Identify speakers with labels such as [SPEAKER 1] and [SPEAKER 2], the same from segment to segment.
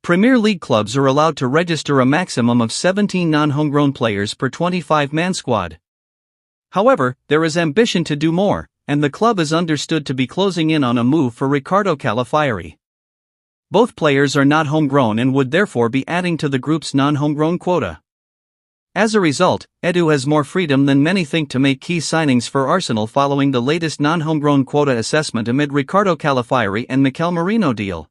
[SPEAKER 1] Premier League clubs are allowed to register a maximum of 17 non-homegrown players per 25-man squad. However, there is ambition to do more, and the club is understood to be closing in on a move for Riccardo Calafiori. Both players are not homegrown and would therefore be adding to the group's non-homegrown quota. As a result, Edu has more freedom than many think to make key signings for Arsenal following the latest non-homegrown quota assessment amid Riccardo Calafiori and Mikel Merino deal.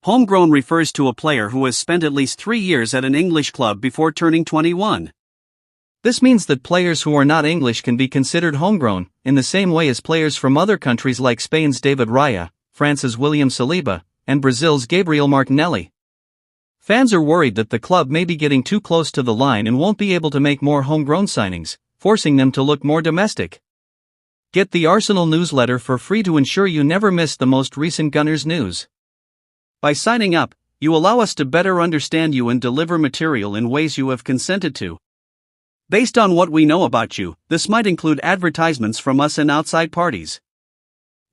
[SPEAKER 1] Homegrown refers to a player who has spent at least 3 years at an English club before turning 21. This means that players who are not English can be considered homegrown, in the same way as players from other countries like Spain's David Raya, France's William Saliba, and Brazil's Gabriel Martinelli. Fans are worried that the club may be getting too close to the line and won't be able to make more homegrown signings, forcing them to look more domestic. Get the Arsenal newsletter for free to ensure you never miss the most recent Gunners news. By signing up, you allow us to better understand you and deliver material in ways you have consented to. Based on what we know about you, this might include advertisements from us and outside parties.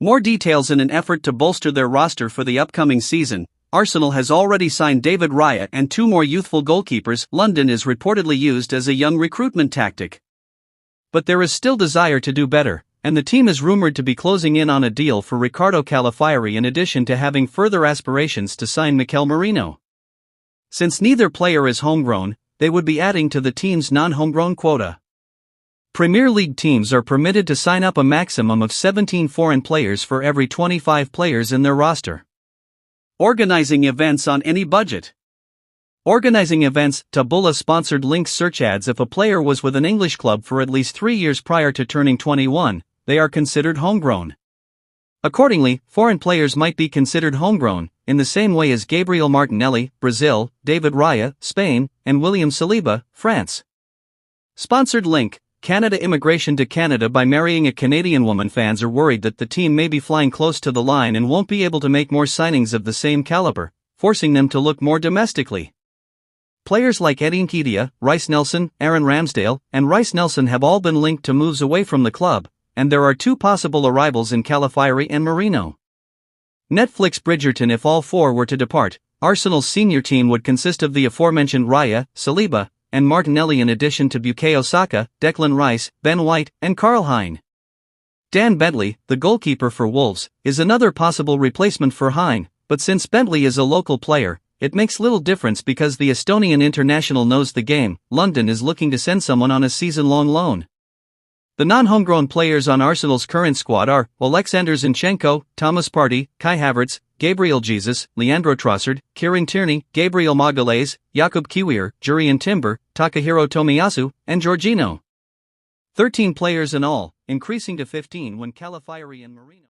[SPEAKER 1] More details. In an effort to bolster their roster for the upcoming season, Arsenal has already signed David Raya and 2 more youthful goalkeepers. London is reportedly used as a young recruitment tactic. But there is still desire to do better, and the team is rumored to be closing in on a deal for Riccardo Calafiori in addition to having further aspirations to sign Mikel Merino. Since neither player is homegrown, they would be adding to the team's non-homegrown quota. Premier League teams are permitted to sign up a maximum of 17 foreign players for every 25 players in their roster. Organizing events on any budget. Organizing events. Taboola sponsored links search ads. If a player was with an English club for at least 3 years prior to turning 21, they are considered homegrown. Accordingly, foreign players might be considered homegrown, in the same way as Gabriel Martinelli, Brazil, David Raya, Spain, and William Saliba, France. Sponsored link. Canada. Immigration to Canada by marrying a Canadian woman. Fans are worried that the team may be flying close to the line and won't be able to make more signings of the same caliber, forcing them to look more domestically. Players like Eddie Nketiah, Rice Nelson, Aaron Ramsdale, and Rice Nelson have all been linked to moves away from the club, and there are 2 possible arrivals in Calafiori and Merino. Netflix. Bridgerton. If all 4 were to depart, Arsenal's senior team would consist of the aforementioned Raya, Saliba, and Martinelli in addition to Bukayo Saka, Declan Rice, Ben White, and Karl Hein. Dan Bentley, the goalkeeper for Wolves, is another possible replacement for Hein, but since Bentley is a local player, it makes little difference because the Estonian international knows the game. London is looking to send someone on a season-long loan. The non-homegrown players on Arsenal's current squad are Alexander Zinchenko, Thomas Partey, Kai Havertz, Gabriel Jesus, Leandro Trossard, Kieran Tierney, Gabriel Magalhaes, Jakub Kiwior, Jurrien Timber, Takahiro Tomiyasu, and Jorginho. 13 players in all, increasing to 15 when Calafiori and Merino